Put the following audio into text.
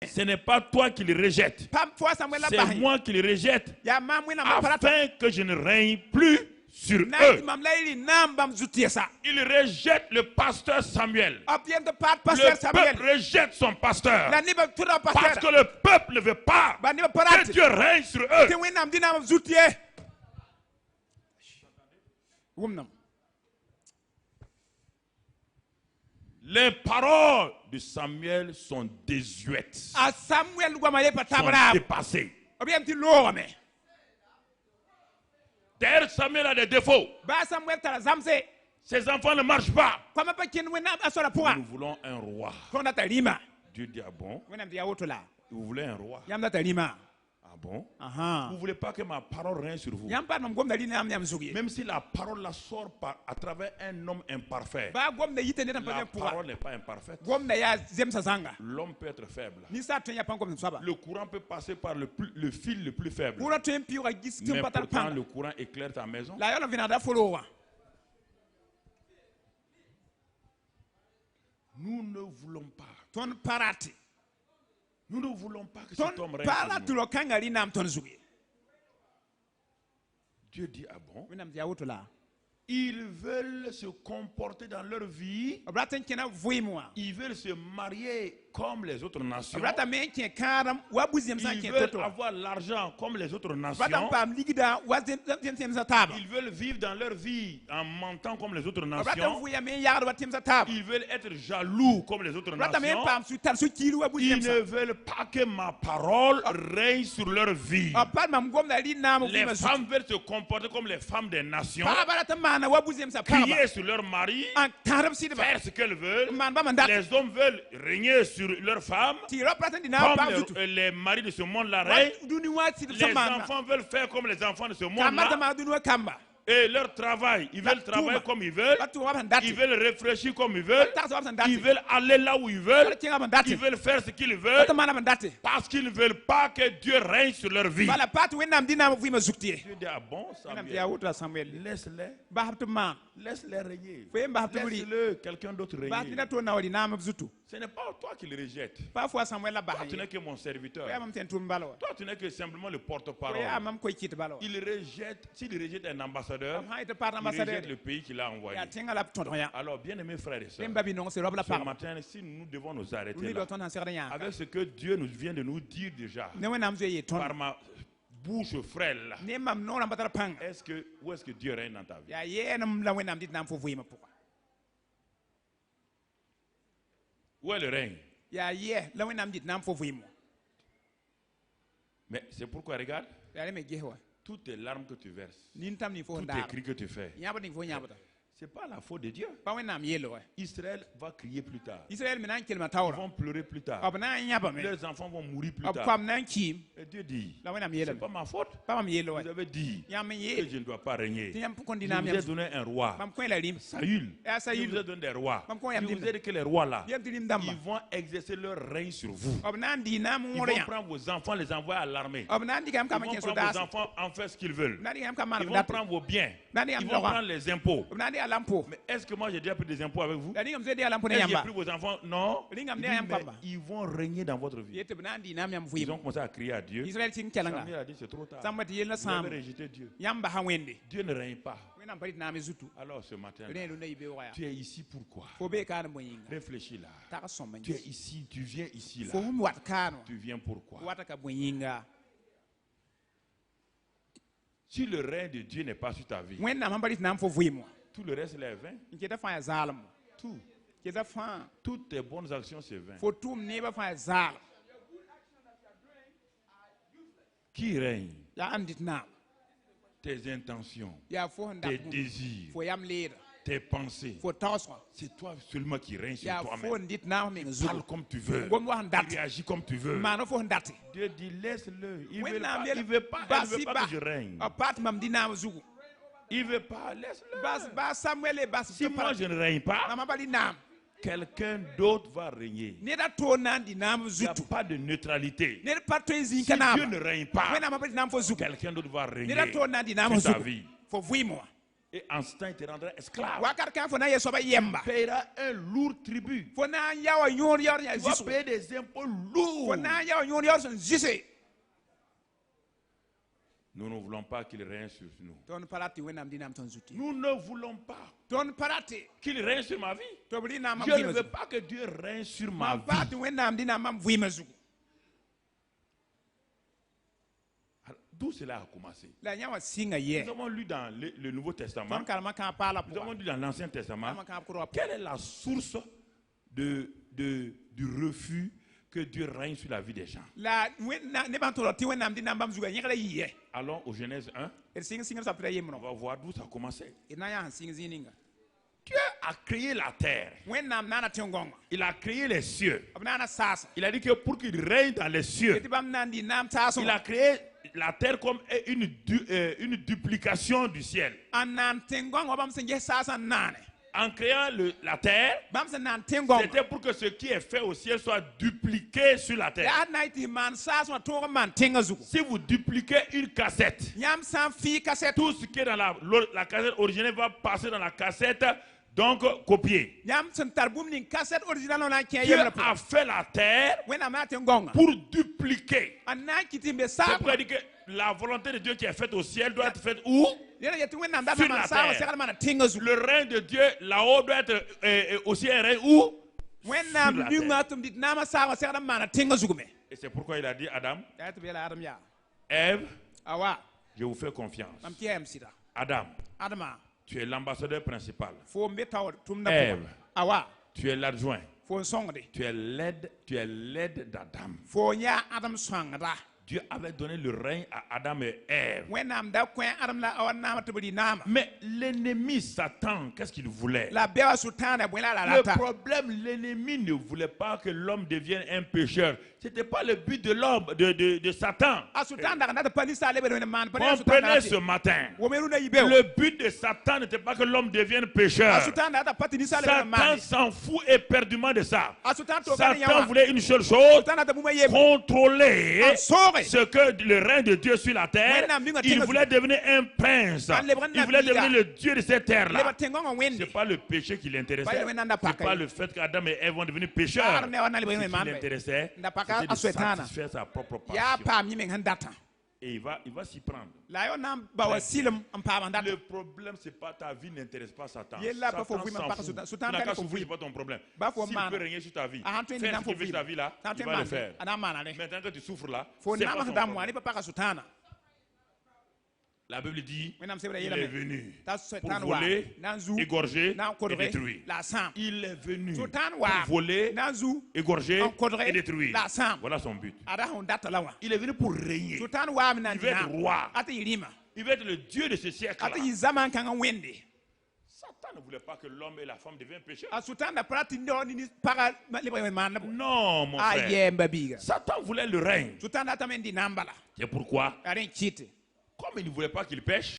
Ce n'est pas toi qui le rejettes. C'est moi qui le rejette. Afin que je ne règne plus sur eux. Il rejette le pasteur Samuel. Le peuple rejette son pasteur. Parce que le peuple ne veut pas que Dieu règne sur eux. Les paroles de Samuel sont désuètes. Sont dépassées. D'ailleurs, Samuel a des défauts. Ses enfants ne marchent pas. Nous voulons un roi. Dieu dit, ah bon? Vous voulez un roi? Ah bon? Vous ne voulez pas que ma parole règne sur vous? Même si la parole la sort à travers un homme imparfait, la parole n'est pas imparfaite. L'homme peut être faible. Le courant peut passer par le fil le plus faible. Mais pourtant, le courant éclaire ta maison. Nous ne voulons pas. Nous ne voulons pas que cet homme règne sur nous. Dieu dit, ah bon? Ils veulent se comporter dans leur vie. Ils veulent se marier comme les autres nations. Ils veulent avoir l'argent comme les autres nations. Ils veulent vivre dans leur vie en mentant comme les autres nations. Ils veulent être jaloux comme les autres nations. Ils ne veulent pas que ma parole règne sur leur vie. Les femmes veulent se comporter comme les femmes des nations. Crier sur leur mari, faire ce qu'elles veulent. Les hommes veulent régner sur leurs femmes, comme les maris de ce monde-là règnent. Les enfants veulent faire comme les enfants de ce monde-là. Et leur travail, ils veulent travailler comme ils veulent. Ils veulent réfléchir comme ils veulent. Ils veulent aller là où ils veulent. Ils veulent faire ce qu'ils veulent. Parce qu'ils ne veulent pas que Dieu règne sur leur vie. Dieu dit, ah bon, Samuel, laisse-les. Laisse-les régner. Laisse-le quelqu'un d'autre régner. Ce n'est pas toi qui le rejettes. Toi, tu n'es que mon serviteur. Toi, tu n'es que simplement le porte-parole. Il rejette, s'il rejette un ambassadeur, il rejette le pays qu'il a envoyé. Alors, bien aimés frères et sœurs, ce matin, si nous devons nous arrêter là, avec ce que Dieu nous vient de nous dire déjà, par ma bouche frêle, où est-ce que Dieu règne dans ta vie? Où est le règne? Mais c'est pourquoi, regarde, toutes les larmes que tu verses, tous les cris que tu fais, ce n'est pas la faute de Dieu. Israël va crier plus tard. Ils vont pleurer plus tard. Leurs enfants vont mourir plus tard. Et Dieu dit, ce n'est pas ma faute. Vous avez dit que je ne dois pas régner. Je vous ai donné un roi, Saül. Je vous ai donné des rois. Je vous ai dit que les rois là, ils vont exercer leur règne sur vous. Ils vont prendre vos enfants, les envoyer à l'armée. Ils vont prendre vos enfants, en faire ce qu'ils veulent. Ils vont prendre vos biens. Ils vont prendre les impôts. Mais est-ce que moi j'ai déjà pris des impôts avec vous? Est-ce que j'ai pris vos enfants? Non. Mais ils vont régner dans votre vie. Ils ont commencé à crier à Dieu. Samuel a dit c'est trop tard. Vous avez rejeté Dieu. Dieu ne règne pas. Alors ce matin, tu es ici pourquoi? Réfléchis là. Tu es ici, tu viens ici là. Tu viens pourquoi? Si le règne de Dieu n'est pas sur ta vie, tout le reste est vain. Tout. Toutes tes bonnes actions, c'est vain. Qui règne? Tes intentions, tes désirs, tes pensées. C'est toi seulement qui règne sur toi-même. Tu parles comme tu veux. Tu réagis comme tu veux. Dieu dit laisse-le. Il ne veut pas que je règne. Il ne veut pas, laisse-le. Si moi je ne règne pas, quelqu'un d'autre va régner. Il n'y a pas de neutralité. Si Dieu ne règne pas, quelqu'un d'autre va régner sur ta vie. Et en ce temps, il te rendra esclave. Tu paieras un lourd tribut. Tu vas payer des impôts lourds. Nous ne voulons pas qu'il règne sur nous. Nous ne voulons pas qu'il règne sur ma vie. Je ne veux pas que Dieu règne sur ma vie. D'où cela a commencé? Nous avons lu dans le Nouveau Testament, nous avons lu dans l'Ancien Testament, quelle est la source du refus que Dieu règne sur la vie des gens? Allons au Genèse 1. On va voir d'où ça a commencé. Dieu a créé la terre. Il a créé les cieux. Il a dit que pour qu'il règne dans les cieux, il a créé la terre comme une duplication du ciel. En créant la terre, c'était pour que ce qui est fait au ciel soit dupliqué sur la terre. Si vous dupliquez une cassette, tout ce qui est dans la cassette originelle va passer dans la cassette, donc copier. Dieu a fait la terre pour dupliquer. C'est pourquoi il dit que la volonté de Dieu qui est faite au ciel doit être faite où? Sur la terre. Le règne de Dieu là-haut doit être aussi un règne où? Sur la terre. Et c'est pourquoi il a dit Adam, Ève, je vous fais confiance. Adam, tu es l'ambassadeur principal. Ève, tu es l'adjoint. Tu es l'aide d'Adam. Dieu avait donné le règne à Adam et Ève. Mais l'ennemi Satan, qu'est-ce qu'il voulait? Le problème, l'ennemi ne voulait pas que l'homme devienne un pécheur. Ce n'était pas le but de l'homme, de Satan. Comprenez ce matin. Le but de Satan n'était pas que l'homme devienne pécheur. Satan s'en fout éperdument de ça. Satan voulait une seule chose: contrôler ce que le règne de Dieu sur la terre. Il voulait devenir un prince. Il voulait devenir le Dieu de cette terre-là. Ce n'est pas le péché qui l'intéressait. Ce n'est pas le fait qu'Adam et Ève vont devenir pécheurs. Ce qui l'intéressait, c'était de satisfaire sa propre passion. Et il va s'y prendre. Le problème, c'est pas ta vie n'intéresse pas Satan. Satan s'en fout. Tu n'as qu'à souffrir, c'est pas ton problème. S'il peut régner sur ta vie, faire ce qu'il veut sur ta vie là, il va le faire. Maintenant que tu souffres là, c'est pas ton problème. La Bible dit qu'il est venu pour voler, égorger et détruire. Il est venu pour voler, égorger et détruire. Voilà son but. Il est venu pour régner. Il veut être roi. Il veut être le Dieu de ce siècle-là. Satan ne voulait pas que l'homme et la femme deviennent pécheurs. Non, mon frère. Satan voulait le règne. C'est pourquoi, comme il ne voulait pas qu'il pêche,